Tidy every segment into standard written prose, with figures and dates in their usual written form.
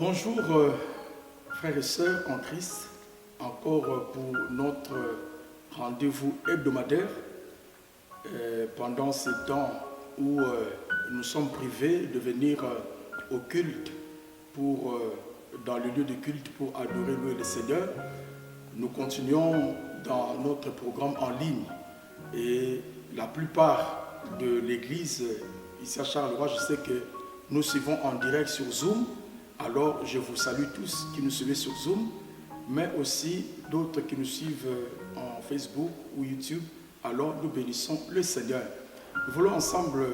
Bonjour frères et sœurs en Christ, encore pour notre rendez-vous hebdomadaire pendant ce temps où nous sommes privés de venir au culte dans le lieu de culte pour adorer le Seigneur. Nous continuons dans notre programme en ligne et la plupart de l'église ici à Charleroi, je sais que nous suivons en direct sur Zoom. Alors, je vous salue tous qui nous suivez sur Zoom, mais aussi d'autres qui nous suivent en Facebook ou YouTube. Alors, nous bénissons le Seigneur. Nous voulons ensemble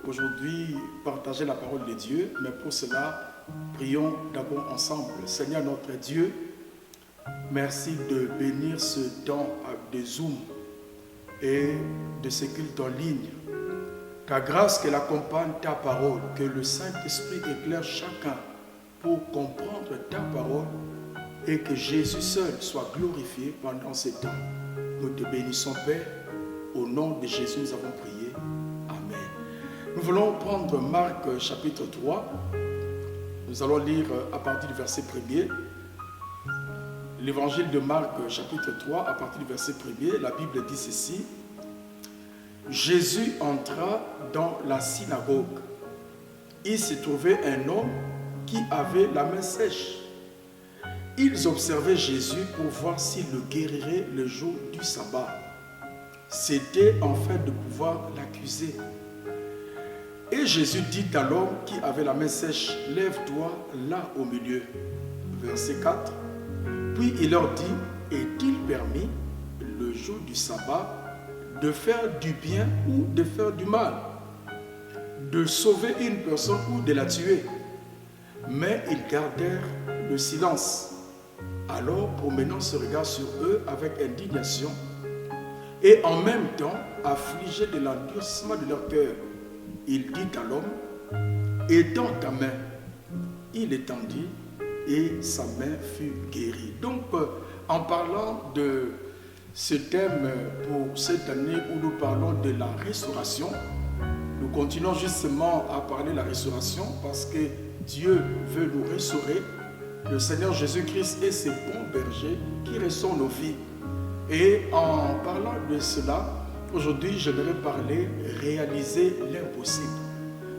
aujourd'hui partager la parole de Dieu, mais pour cela, prions d'abord ensemble. Seigneur notre Dieu, merci de bénir ce temps de Zoom et de ce culte en ligne. Ta grâce qu'elle accompagne ta parole, que le Saint-Esprit éclaire chacun pour comprendre ta parole et que Jésus seul soit glorifié pendant ces temps. Nous te bénissons, Père. Au nom de Jésus, nous avons prié. Amen. Nous voulons prendre Marc chapitre 3. Nous allons lire à partir du verset 1er. L'évangile de Marc chapitre 3, à partir du verset 1er, la Bible dit ceci. Jésus entra dans la synagogue. Il s'y trouvait un homme qui avait la main sèche. Ils observaient Jésus pour voir s'il le guérirait le jour du sabbat. C'était en fait de pouvoir l'accuser. « Et Jésus dit à l'homme qui avait la main sèche, « Lève-toi là au milieu. » Verset 4. Puis il leur dit, « Est-il permis, le jour du sabbat, de faire du bien ou de faire du mal, de sauver une personne ou de la tuer ?» Mais ils gardèrent le silence. Alors, promenant ce regard sur eux avec indignation, et en même temps affligé de l'endurcissement de leur cœur, il dit à l'homme, « Étends ta main. » Il étendit, et sa main fut guérie. Donc, en parlant de ce thème pour cette année où nous parlons de la restauration, nous continuons justement à parler de la restauration parce que Dieu veut nous restaurer. Le Seigneur Jésus-Christ est ce bon berger qui restaure nos vies. Et en parlant de cela, aujourd'hui, j'aimerais parler réaliser l'impossible.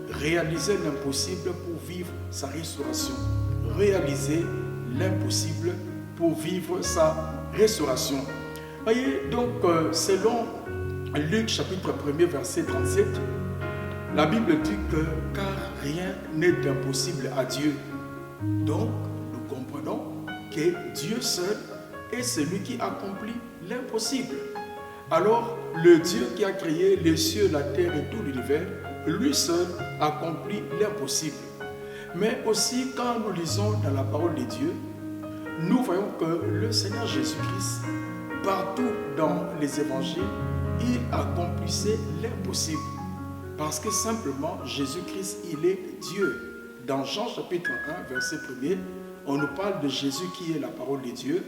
Réaliser l'impossible pour vivre sa restauration. Réaliser l'impossible pour vivre sa restauration. Voyez, donc, selon Luc chapitre 1er, verset 37, la Bible dit que car rien n'est impossible à Dieu. Donc, nous comprenons que Dieu seul est celui qui accomplit l'impossible. Alors, le Dieu qui a créé les cieux, la terre et tout l'univers, lui seul accomplit l'impossible. Mais aussi, quand nous lisons dans la parole de Dieu, nous voyons que le Seigneur Jésus-Christ, partout dans les évangiles, il accomplissait l'impossible. Parce que simplement, Jésus-Christ, il est Dieu. Dans Jean chapitre 1, verset 1er, on nous parle de Jésus qui est la parole de Dieu,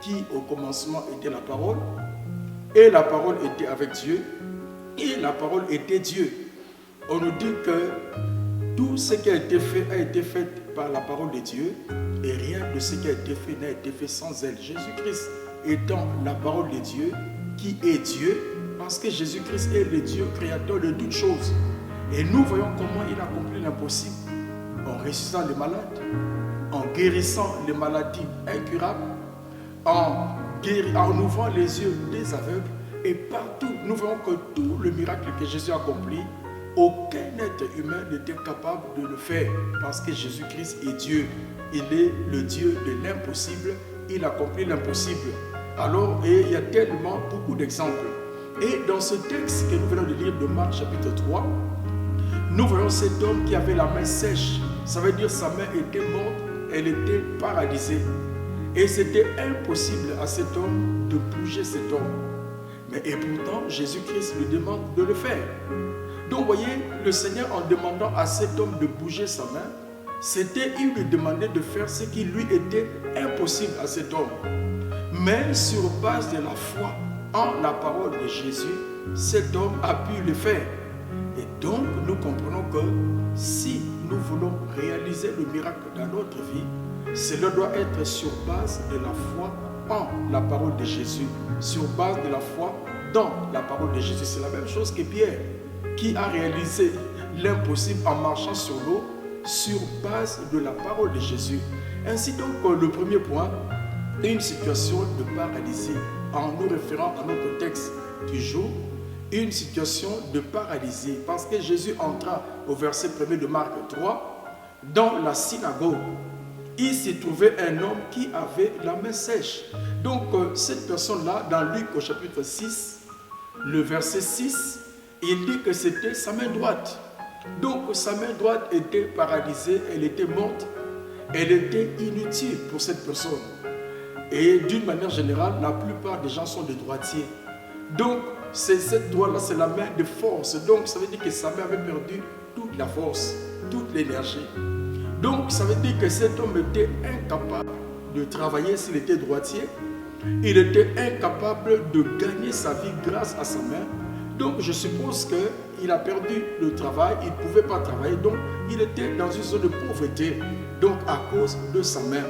qui au commencement était la parole, et la parole était avec Dieu, et la parole était Dieu. On nous dit que tout ce qui a été fait par la parole de Dieu, et rien de ce qui a été fait n'a été fait sans elle. Jésus-Christ étant la parole de Dieu, qui est Dieu, parce que Jésus-Christ est le Dieu créateur de toutes choses. Et nous voyons comment il accomplit l'impossible en ressuscitant les malades, en guérissant les maladies incurables, en ouvrant les yeux des aveugles. Et partout, nous voyons que tout le miracle que Jésus a accompli, aucun être humain n'était capable de le faire. Parce que Jésus-Christ est Dieu. Il est le Dieu de l'impossible. Il accomplit l'impossible. Alors, et il y a tellement beaucoup d'exemples. Et dans ce texte que nous venons de lire de Marc chapitre 3, nous voyons cet homme qui avait la main sèche. Ça veut dire sa main était morte, elle était paralysée. Et c'était impossible à cet homme de bouger cet homme. Et pourtant, Jésus-Christ lui demande de le faire. Donc, vous voyez, le Seigneur, en demandant à cet homme de bouger sa main, il lui demandait de faire ce qui lui était impossible à cet homme. Mais sur base de la foi en la parole de Jésus, cet homme a pu le faire. Et donc, nous comprenons que si nous voulons réaliser le miracle dans notre vie, cela doit être sur base de la foi en la parole de Jésus, sur base de la foi dans la parole de Jésus. C'est la même chose que Pierre, qui a réalisé l'impossible en marchant sur l'eau sur base de la parole de Jésus. Ainsi donc, le premier point est une situation de paralysie, en nous référant à notre texte du jour, une situation de paralysie, parce que Jésus entra au verset 1er de Marc 3, dans la synagogue. Il s'y trouvait un homme qui avait la main sèche. Donc, cette personne-là, dans Luc au chapitre 6, le verset 6, il dit que c'était sa main droite. Donc, sa main droite était paralysée, elle était morte, elle était inutile pour cette personne. Et d'une manière générale, la plupart des gens sont des droitiers. Donc, cette doigt-là, c'est la main de force. Donc, ça veut dire que sa main avait perdu toute la force, toute l'énergie. Donc, ça veut dire que cet homme était incapable de travailler s'il était droitier. Il était incapable de gagner sa vie grâce à sa main. Donc, je suppose qu'il a perdu le travail, il ne pouvait pas travailler. Donc, il était dans une zone de pauvreté, donc à cause de sa main.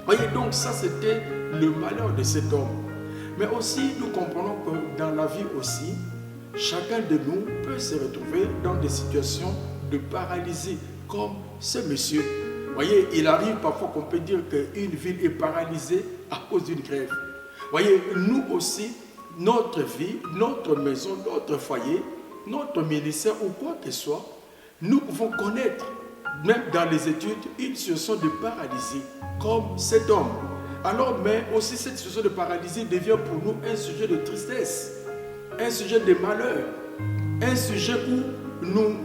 Voyez, donc ça, c'était le malheur de cet homme. Mais aussi, nous comprenons que dans la vie aussi, chacun de nous peut se retrouver dans des situations de paralysie, comme ce monsieur. Voyez, il arrive parfois qu'on peut dire qu'une ville est paralysée à cause d'une grève. Voyez, nous aussi, notre vie, notre maison, notre foyer, notre ministère ou quoi que ce soit, nous pouvons connaître, même dans les études, une situation de paralysie, comme cet homme. Alors, mais aussi cette situation de paralysie devient pour nous un sujet de tristesse, un sujet de malheur, un sujet où nous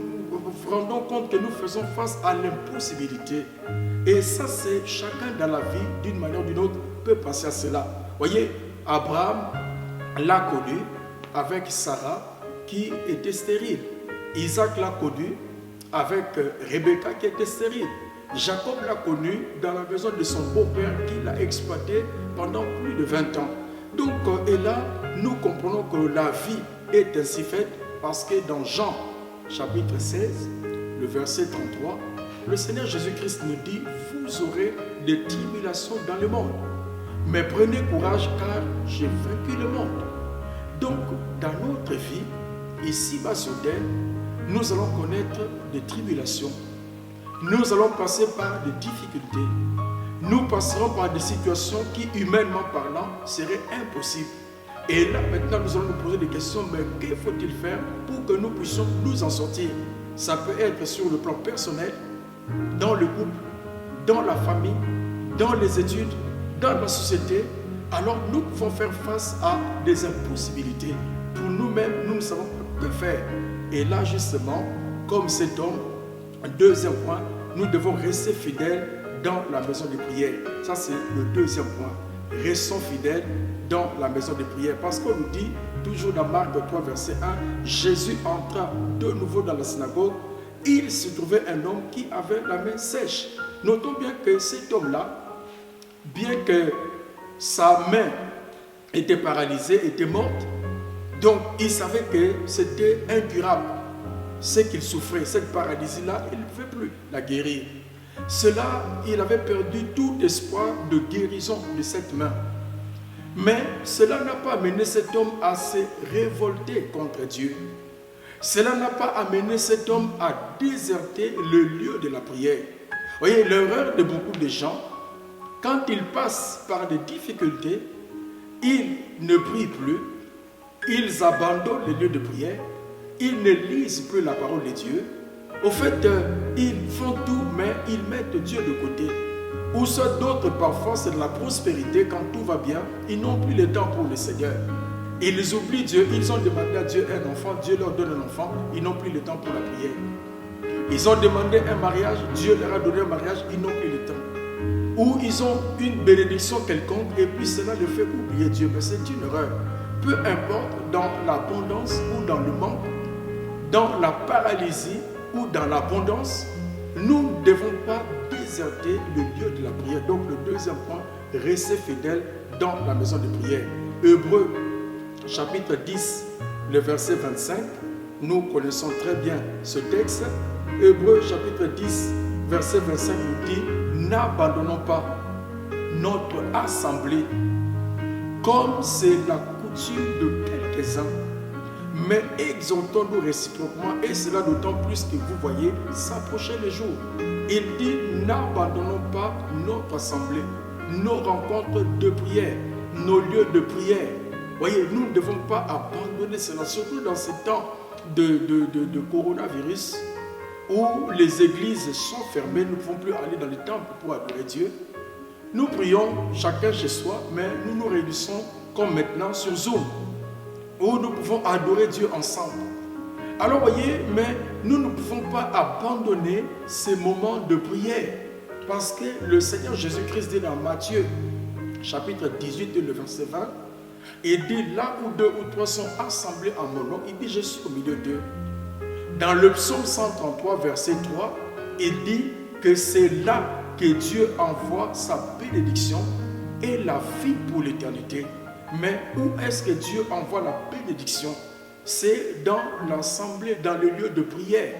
rendons compte que nous faisons face à l'impossibilité. Et ça, c'est chacun dans la vie, d'une manière ou d'une autre, peut penser à cela. Voyez, Abraham l'a connu avec Sarah qui était stérile. Isaac l'a connu avec Rebecca qui était stérile. Jacob l'a connu dans la maison de son beau-père qui l'a exploité pendant plus de 20 ans. Donc, et là, nous comprenons que la vie est ainsi faite parce que dans Jean chapitre 16, le verset 33, le Seigneur Jésus-Christ nous dit « Vous aurez des tribulations dans le monde, mais prenez courage car j'ai vaincu le monde. » Donc, dans notre vie, ici-bas sur terre, nous allons connaître des tribulations. Nous allons passer par des difficultés. Nous passerons par des situations qui, humainement parlant, seraient impossibles. Et là, maintenant, nous allons nous poser des questions, mais que faut-il faire pour que nous puissions nous en sortir? Ça peut être sur le plan personnel, dans le couple, dans la famille, dans les études, dans la société. Alors, nous pouvons faire face à des impossibilités. Pour nous-mêmes, nous ne savons pas que faire. Et là, justement, comme cet homme, deuxième point, nous devons rester fidèles dans la maison de prière. Ça, c'est le deuxième point. Restons fidèles dans la maison de prière. Parce qu'on nous dit, toujours dans Marc 3, verset 1, Jésus entra de nouveau dans la synagogue. Il se trouvait un homme qui avait la main sèche. Notons bien que cet homme-là, bien que sa main était paralysée, était morte, donc il savait que c'était incurable. Ce qu'il souffrait, cette paralysie-là, il ne pouvait plus la guérir. Cela, il avait perdu tout espoir de guérison de cette main. Mais cela n'a pas amené cet homme à se révolter contre Dieu. Cela n'a pas amené cet homme à déserter le lieu de la prière. Vous voyez, l'erreur de beaucoup de gens, quand ils passent par des difficultés, ils ne prient plus, ils abandonnent les lieux de prière, ils ne lisent plus la parole de Dieu. Au fait, ils font tout, mais ils mettent Dieu de côté. Ou soit d'autres, parfois, c'est de la prospérité. Quand tout va bien, ils n'ont plus le temps pour le Seigneur. Ils oublient Dieu. Ils ont demandé à Dieu un enfant. Dieu leur donne un enfant. Ils n'ont plus le temps pour la prière. Ils ont demandé un mariage. Dieu leur a donné un mariage. Ils n'ont plus le temps. Ou ils ont une bénédiction quelconque et puis cela les fait oublier Dieu. Mais c'est une erreur. Peu importe dans l'abondance ou dans le manque, dans la paralysie ou dans l'abondance, nous ne devons pas déserter le lieu de la prière. Donc le deuxième point, rester fidèle dans la maison de prière. Hébreux chapitre 10, le verset 25, nous connaissons très bien ce texte. Hébreux chapitre 10, verset 25 nous dit « n'abandonnons pas notre assemblée, comme c'est la coutume de quelques-uns, mais exhortons-nous réciproquement, et cela d'autant plus que vous voyez s'approcher les jours. Il dit, n'abandonnons pas notre assemblée, nos rencontres de prière, nos lieux de prière. Voyez, nous ne devons pas abandonner cela, surtout dans ces temps de coronavirus, où les églises sont fermées, nous ne pouvons plus aller dans les temples pour adorer Dieu. Nous prions chacun chez soi, mais nous nous réunissons comme maintenant sur Zoom, où nous pouvons adorer Dieu ensemble. Alors voyez, mais nous ne pouvons pas abandonner ces moments de prière, parce que le Seigneur Jésus-Christ dit dans Matthieu, chapitre 18, le verset 20, il dit, là où 2 ou 3 sont assemblés en mon nom, il dit, je suis au milieu d'eux. Dans le psaume 133, verset 3, il dit que c'est là que Dieu envoie sa bénédiction et la vie pour l'éternité. Mais où est-ce que Dieu envoie la bénédiction? C'est dans l'assemblée, dans le lieu de prière,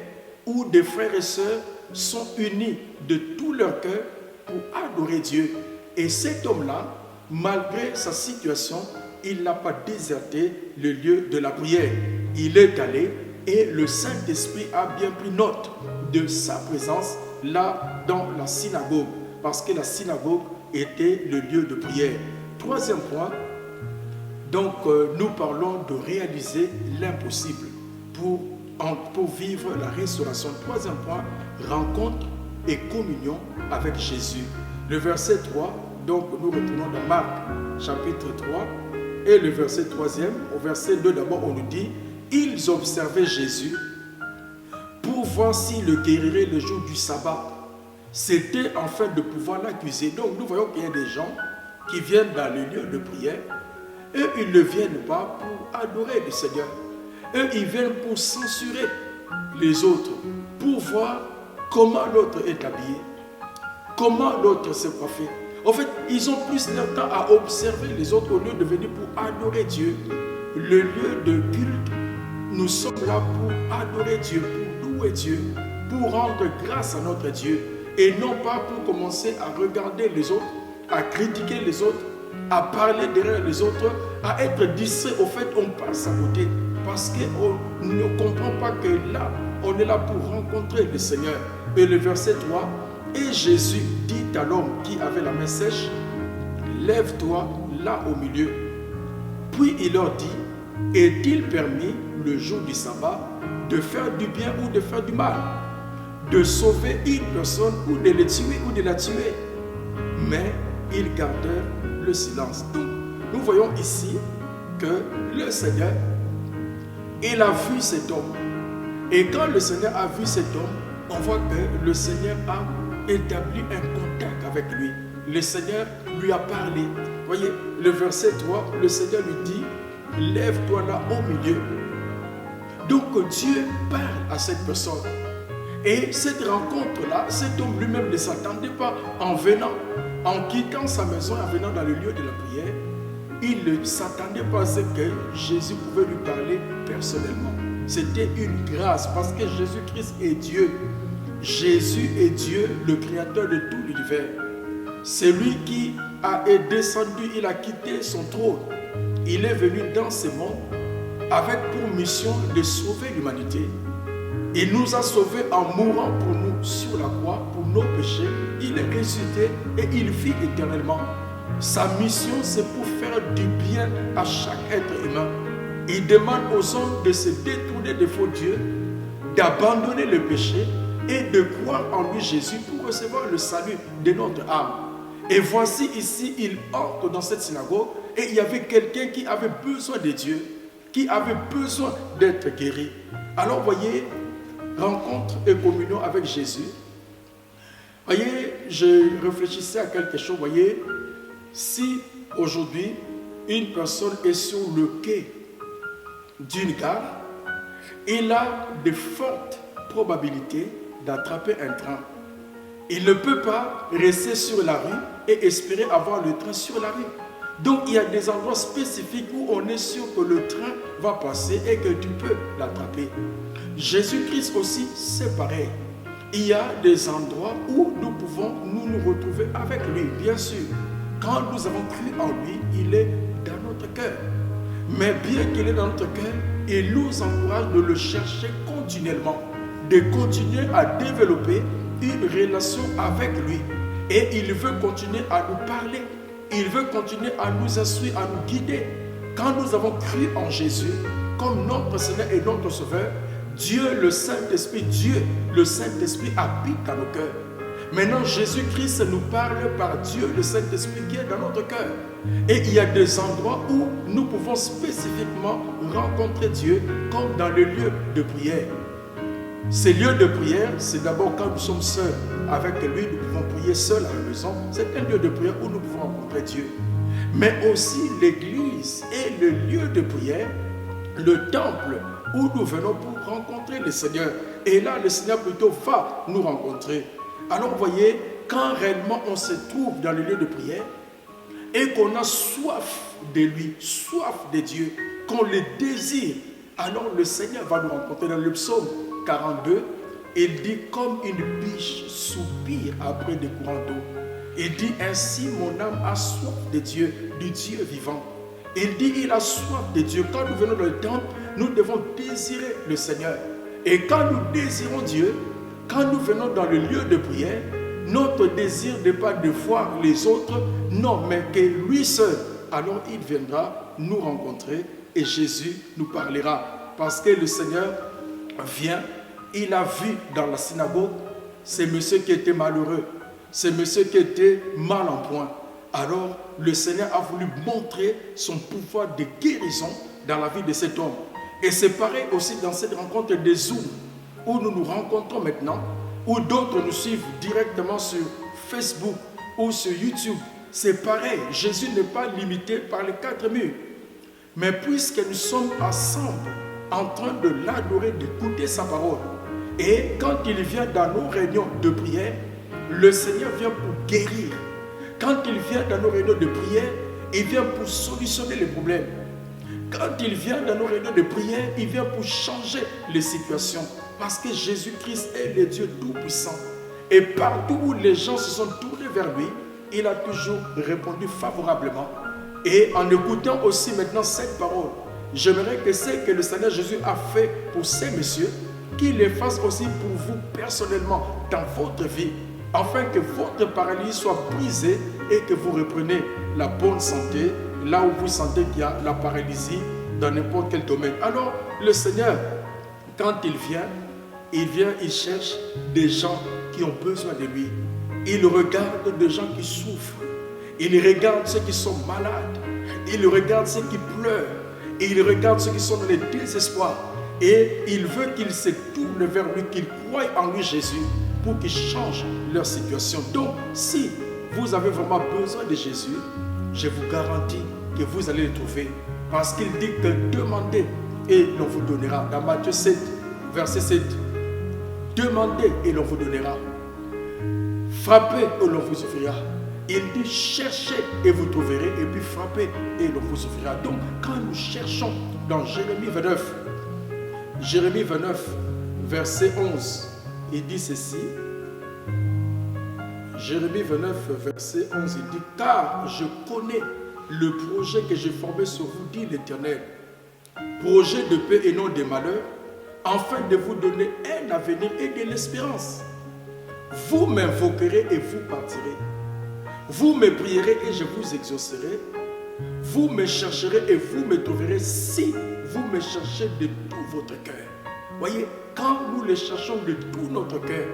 où des frères et sœurs sont unis de tout leur cœur pour adorer Dieu. Et cet homme-là, malgré sa situation, il n'a pas déserté le lieu de la prière. Il est allé et le Saint-Esprit a bien pris note de sa présence là dans la synagogue, parce que la synagogue était le lieu de prière. Troisième point, donc nous parlons de réaliser l'impossible pour vivre la restauration. Troisième point, rencontre et communion avec Jésus. Le verset 3, donc nous retournons dans Marc chapitre 3 et le verset 3e. Au verset 2 d'abord on nous dit, ils observaient Jésus pour voir s'il le guérirait le jour du sabbat. C'était afin de pouvoir l'accuser. Donc nous voyons qu'il y a des gens qui viennent dans le lieu de prière. Eux, ils ne viennent pas pour adorer le Seigneur. Eux, ils viennent pour censurer les autres, pour voir comment l'autre est habillé, comment l'autre s'est coiffé. En fait, ils ont plus de temps à observer les autres au lieu de venir pour adorer Dieu. Le lieu de culte, nous sommes là pour adorer Dieu, pour louer Dieu, pour rendre grâce à notre Dieu. Et non pas pour commencer à regarder les autres, à critiquer les autres, à parler derrière les autres, à être distrait. Au fait, on passe à côté parce qu'on ne comprend pas que là, on est là pour rencontrer le Seigneur. Et le verset 3, et Jésus dit à l'homme qui avait la main sèche, lève-toi là au milieu. Puis il leur dit, est-il permis le jour du sabbat de faire du bien ou de faire du mal, de sauver une personne ou de le tuer ou de la tuer? Mais ils gardèrent le silence. Donc, nous voyons ici que le Seigneur, il a vu cet homme. Et quand le Seigneur a vu cet homme, on voit que le Seigneur a établi un contact avec lui. Le Seigneur lui a parlé. Voyez, le verset 3, le Seigneur lui dit, lève-toi là au milieu. Donc Dieu parle à cette personne. Et cette rencontre-là, cet homme lui-même ne s'attendait pas en venant, en quittant sa maison, en venant dans le lieu de la prière. Il ne s'attendait pas à ce que Jésus pouvait lui parler personnellement. C'était une grâce parce que Jésus-Christ est Dieu. Jésus est Dieu, le créateur de tout l'univers. C'est lui qui est descendu, il a quitté son trône. Il est venu dans ce monde avec pour mission de sauver l'humanité. Il nous a sauvés en mourant pour nous sur la croix, pour nos péchés. Il est ressuscité et il vit éternellement. Sa mission, c'est pour faire du bien à chaque être humain. Il demande aux hommes de se détourner des faux dieux, d'abandonner le péché et de croire en lui Jésus pour recevoir le salut de notre âme. Et voici ici, il entre dans cette synagogue et il y avait quelqu'un qui avait besoin de Dieu, qui avait besoin d'être guéri. Alors voyez, rencontre et communion avec Jésus. Voyez, je réfléchissais à quelque chose. Voyez, si aujourd'hui une personne est sur le quai d'une gare, il a de fortes probabilités d'attraper un train. Il ne peut pas rester sur la rue et espérer avoir le train sur la rue. Donc il y a des endroits spécifiques où on est sûr que le train va passer et que tu peux l'attraper. Jésus-Christ aussi, c'est pareil. Il y a des endroits où nous pouvons nous retrouver avec lui, bien sûr. Quand nous avons cru en lui, il est dans notre cœur. Mais bien qu'il est dans notre cœur, il nous encourage de le chercher continuellement, de continuer à développer une relation avec lui. Et il veut continuer à nous parler, il veut continuer à nous instruire, à nous guider. Quand nous avons cru en Jésus comme notre Seigneur et notre Sauveur, Dieu le Saint-Esprit habite dans nos cœurs. Maintenant, Jésus-Christ nous parle par Dieu le Saint-Esprit qui est dans notre cœur. Et il y a des endroits où nous pouvons spécifiquement rencontrer Dieu, comme dans le lieu de prière. Ces lieux de prière, c'est d'abord quand nous sommes seuls avec lui, nous pouvons prier seuls à la maison. C'est un lieu de prière où nous pouvons rencontrer Dieu. Mais aussi l'église est le lieu de prière, le temple où nous venons pour rencontrer le Seigneur. Et là, le Seigneur plutôt va nous rencontrer. Alors, vous voyez, quand réellement on se trouve dans le lieu de prière et qu'on a soif de lui, soif de Dieu, qu'on le désire, alors le Seigneur va nous rencontrer. Dans le psaume 42, il dit comme une biche soupire après des courants d'eau. Il dit ainsi mon âme a soif de Dieu, du Dieu vivant. Il dit il a soif de Dieu. Quand nous venons dans le temple, nous devons désirer le Seigneur. Et quand nous désirons Dieu, quand nous venons dans le lieu de prière, notre désir n'est pas de voir les autres, non, mais que lui seul. Alors il viendra nous rencontrer et Jésus nous parlera. Parce que le Seigneur vient, il a vu dans la synagogue, c'est monsieur qui était malheureux, c'est monsieur qui était mal en point. Alors le Seigneur a voulu montrer son pouvoir de guérison dans la vie de cet homme. Et c'est pareil aussi dans cette rencontre des Zoom, où nous nous rencontrons maintenant, où d'autres nous suivent directement sur Facebook ou sur YouTube. C'est pareil, Jésus n'est pas limité par les quatre murs. Mais puisque nous sommes ensemble, en train de l'adorer, d'écouter sa parole, et quand il vient dans nos réunions de prière, le Seigneur vient pour guérir. Quand il vient dans nos réunions de prière, il vient pour solutionner les problèmes. Quand il vient dans nos réunions de prière, il vient pour changer les situations. Parce que Jésus-Christ est le Dieu tout-puissant. Et partout où les gens se sont tournés vers lui, il a toujours répondu favorablement. Et en écoutant aussi maintenant cette parole, j'aimerais que ce que le Seigneur Jésus a fait pour ces messieurs, qu'il le fasse aussi pour vous personnellement dans votre vie, afin que votre paralysie soit brisée et que vous repreniez la bonne santé, là où vous sentez qu'il y a la paralysie dans n'importe quel domaine. Alors, le Seigneur, quand il vient, il cherche des gens qui ont besoin de lui. Il regarde des gens qui souffrent. Il regarde ceux qui sont malades. Il regarde ceux qui pleurent. Et il regarde ceux qui sont dans le désespoir. Et il veut qu'ils se tournent vers lui, qu'ils croient en lui Jésus pour qu'il change leur situation. Donc, si vous avez vraiment besoin de Jésus, je vous garantis que vous allez le trouver. Parce qu'il dit que demandez et l'on vous donnera. Dans Matthieu 7, verset 7. Demandez et l'on vous donnera. Frappez et l'on vous ouvrira. Il dit cherchez et vous trouverez. Et puis frappez et l'on vous ouvrira. Donc quand nous cherchons dans Jérémie 29, verset 11, il dit ceci. Jérémie 29, verset 11, il dit car je connais le projet que j'ai formé sur vous, dit l'Éternel. Projet de paix et non de malheur, afin de vous donner un avenir et de l'espérance. Vous m'invoquerez et vous partirez. Vous me prierez et je vous exaucerai. Vous me chercherez et vous me trouverez si vous me cherchez de tout votre cœur. Voyez, quand nous le cherchons de tout notre cœur,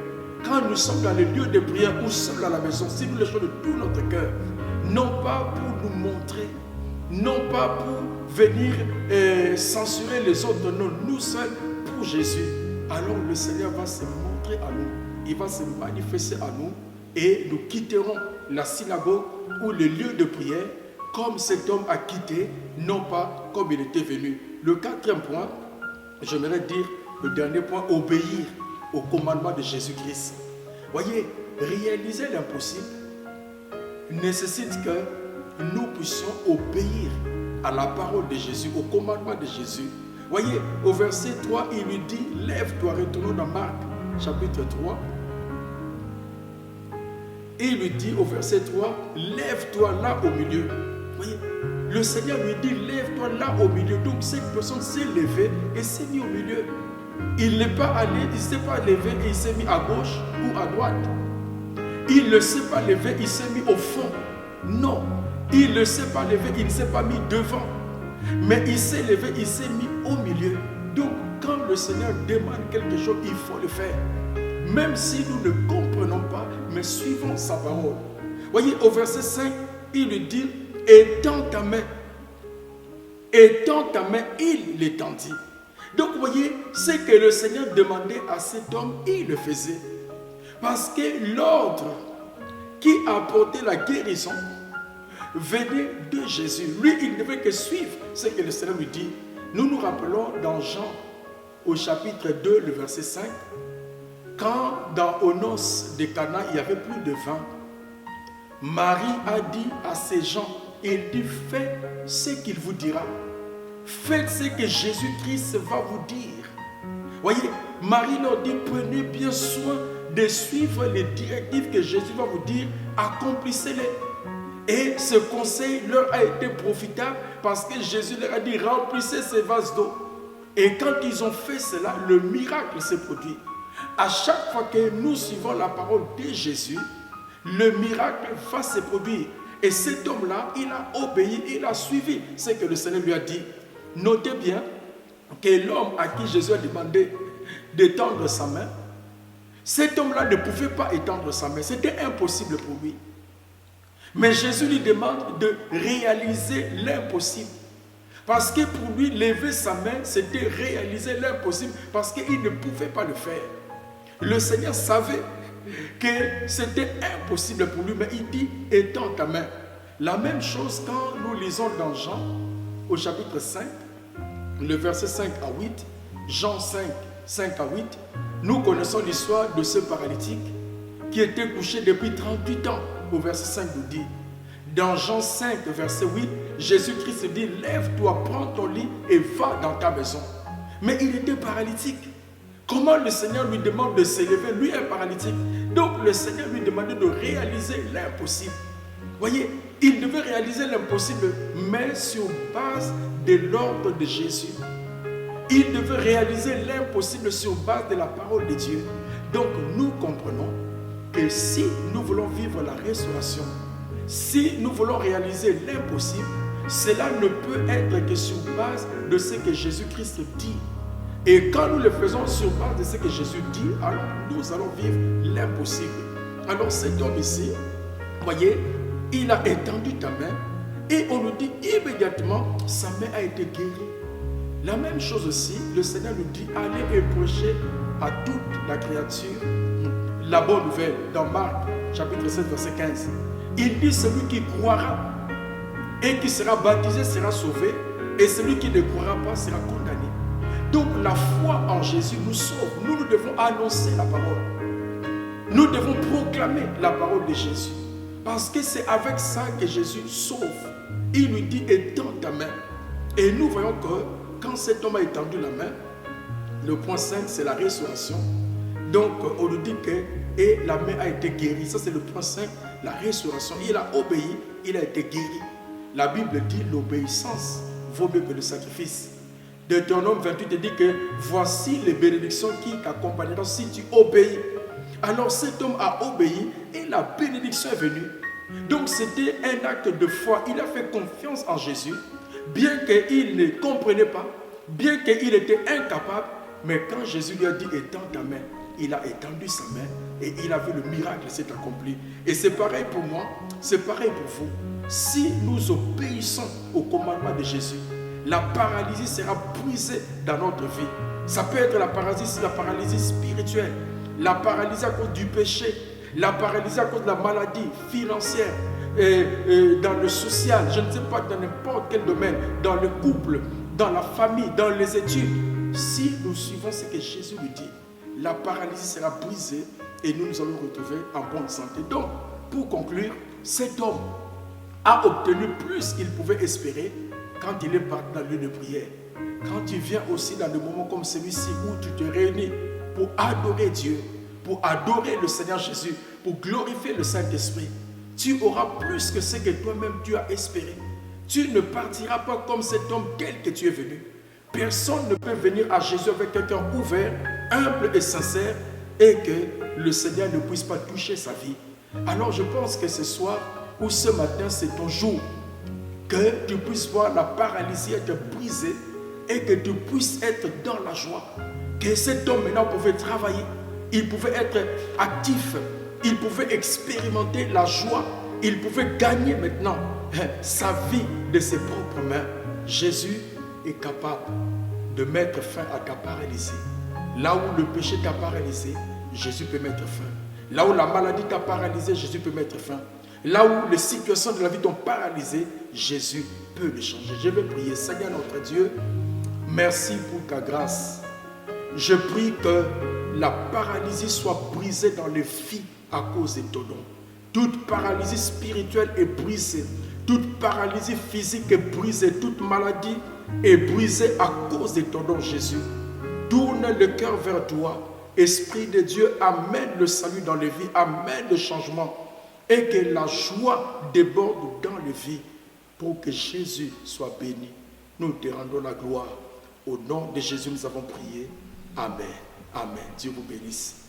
quand nous sommes dans les lieux de prière ou seuls à la maison, si nous le cherchons de tout notre cœur, non pas pour nous montrer, non pas pour venir censurer les autres, non, nous seuls pour Jésus, alors le Seigneur va se montrer à nous, il va se manifester à nous et nous quitterons la synagogue ou le lieu de prière comme cet homme a quitté, non pas comme il était venu. Le quatrième point, j'aimerais dire, le dernier point, obéir au commandement de Jésus-Christ. Voyez, réaliser l'impossible nécessite que nous puissions obéir à la parole de Jésus, au commandement de Jésus. Voyez, au verset 3, il lui dit, lève-toi, retournons dans Marc, chapitre 3, Et il lui dit au verset 3, lève-toi là au milieu. Vous voyez, le Seigneur lui dit, lève-toi là au milieu. Donc cette personne s'est levée et s'est mise au milieu. Il n'est pas allé, il ne s'est pas levé et il s'est mis à gauche ou à droite. Il ne s'est pas levé, il s'est mis au fond. Non, il ne s'est pas levé, il ne s'est pas mis devant. Mais il s'est levé, il s'est mis au milieu. Donc quand le Seigneur demande quelque chose, il faut le faire. Même si nous ne comprenons pas, mais suivons sa parole. Voyez, au verset 5, il lui dit, étends ta main. Étends ta main, il l'étendit. Donc vous voyez, ce que le Seigneur demandait à cet homme, il le faisait. Parce que l'ordre qui apportait la guérison venait de Jésus. Lui, il ne devait que suivre ce que le Seigneur lui dit. Nous nous rappelons dans Jean, au chapitre 2, le verset 5, quand aux noces de Cana, il y avait plus de vin, Marie a dit à ces gens, il dit, faites ce qu'il vous dira. Faites ce que Jésus-Christ va vous dire. Voyez, Marie leur dit, prenez bien soin de suivre les directives que Jésus va vous dire, accomplissez-les. Et ce conseil leur a été profitable parce que Jésus leur a dit, remplissez ces vases d'eau. Et quand ils ont fait cela, le miracle s'est produit. À chaque fois que nous suivons la parole de Jésus, le miracle va se produire. Et cet homme-là, il a obéi, il a suivi ce que le Seigneur lui a dit. Notez bien que l'homme à qui Jésus a demandé d'étendre sa main, cet homme-là ne pouvait pas étendre sa main. C'était impossible pour lui. Mais Jésus lui demande de réaliser l'impossible. Parce que pour lui, lever sa main, c'était réaliser l'impossible. Parce qu'il ne pouvait pas le faire. Le Seigneur savait que c'était impossible pour lui, mais il dit, étends ta main. La même chose quand nous lisons dans Jean, au chapitre 5, le verset 5 à 8, Jean 5, 5 à 8, nous connaissons l'histoire de ce paralytique qui était couché depuis 38 ans. Au verset 5 nous dit, dans Jean 5, verset 8, Jésus-Christ dit, lève-toi, prends ton lit et va dans ta maison. Mais il était paralytique. Comment le Seigneur lui demande de s'élever? Lui est paralytique. Donc le Seigneur lui demandait de réaliser l'impossible. Voyez, il devait réaliser l'impossible, mais sur base de l'ordre de Jésus. Il devait réaliser l'impossible sur base de la parole de Dieu. Donc nous comprenons que si nous voulons vivre la restauration, si nous voulons réaliser l'impossible, cela ne peut être que sur base de ce que Jésus-Christ dit. Et quand nous le faisons sur base de ce que Jésus dit, alors nous allons vivre l'impossible. Alors cet homme ici, voyez, il a étendu ta main et on nous dit immédiatement, sa main a été guérie. La même chose aussi, le Seigneur nous dit, allez et prêchez à toute la créature la bonne nouvelle dans Marc, chapitre 7, verset 15. Il dit, celui qui croira et qui sera baptisé sera sauvé, et celui qui ne croira pas sera condamné. Donc la foi en Jésus nous sauve. Nous devons annoncer la parole. Nous devons proclamer la parole de Jésus. Parce que c'est avec ça que Jésus sauve. Il lui dit, étends ta main. Et nous voyons que quand cet homme a étendu la main, le point 5, c'est la restauration. Donc on nous dit que et la main a été guérie. Ça c'est le point 5, la restauration. Il a obéi, il a été guéri. La Bible dit l'obéissance vaut mieux que le sacrifice. Deutéronome 28 dit que voici les bénédictions qui t'accompagneront si tu obéis. Alors cet homme a obéi et la bénédiction est venue. Donc c'était un acte de foi. Il a fait confiance en Jésus, bien qu'il ne comprenait pas, bien qu'il était incapable. Mais quand Jésus lui a dit étends ta main, il a étendu sa main et il a vu le miracle s'est accompli. Et c'est pareil pour moi, c'est pareil pour vous. Si nous obéissons au commandement de Jésus, la paralysie sera brisée dans notre vie. Ça peut être la paralysie spirituelle, la paralysie à cause du péché, la paralysie à cause de la maladie financière, dans le social, je ne sais pas, dans n'importe quel domaine, dans le couple, dans la famille, dans les études. Si nous suivons ce que Jésus nous dit, la paralysie sera brisée et nous nous allons retrouver en bonne santé. Donc, pour conclure, cet homme a obtenu plus qu'il pouvait espérer quand il est parti dans le lieu de prière. Quand tu viens aussi dans des moments comme celui-ci où tu te réunis pour adorer Dieu, pour adorer le Seigneur Jésus, pour glorifier le Saint-Esprit, tu auras plus que ce que toi-même tu as espéré. Tu ne partiras pas comme cet homme tel que tu es venu. Personne ne peut venir à Jésus avec un cœur ouvert, humble et sincère, et que le Seigneur ne puisse pas toucher sa vie. Alors je pense que ce soir ou ce matin, c'est ton jour. Que tu puisses voir la paralysie être brisée et que tu puisses être dans la joie. Que cet homme maintenant pouvait travailler, il pouvait être actif, il pouvait expérimenter la joie, il pouvait gagner maintenant sa vie de ses propres mains. Jésus est capable de mettre fin à ta paralysie. Là où le péché t'a paralysé, Jésus peut mettre fin. Là où la maladie t'a paralysé, Jésus peut mettre fin. Là où les situations de la vie t'ont paralysé, Jésus peut les changer. Je vais prier. Seigneur notre Dieu, merci pour ta grâce. Je prie que la paralysie soit brisée dans les vies à cause de ton nom. Toute paralysie spirituelle est brisée. Toute paralysie physique est brisée. Toute maladie est brisée à cause de ton nom, Jésus. Tourne le cœur vers toi. Esprit de Dieu, amène le salut dans les vies. Amène le changement. Et que la joie déborde dans les vies pour que Jésus soit béni. Nous te rendons la gloire. Au nom de Jésus, nous avons prié. Amen. Amen. Dieu vous bénisse.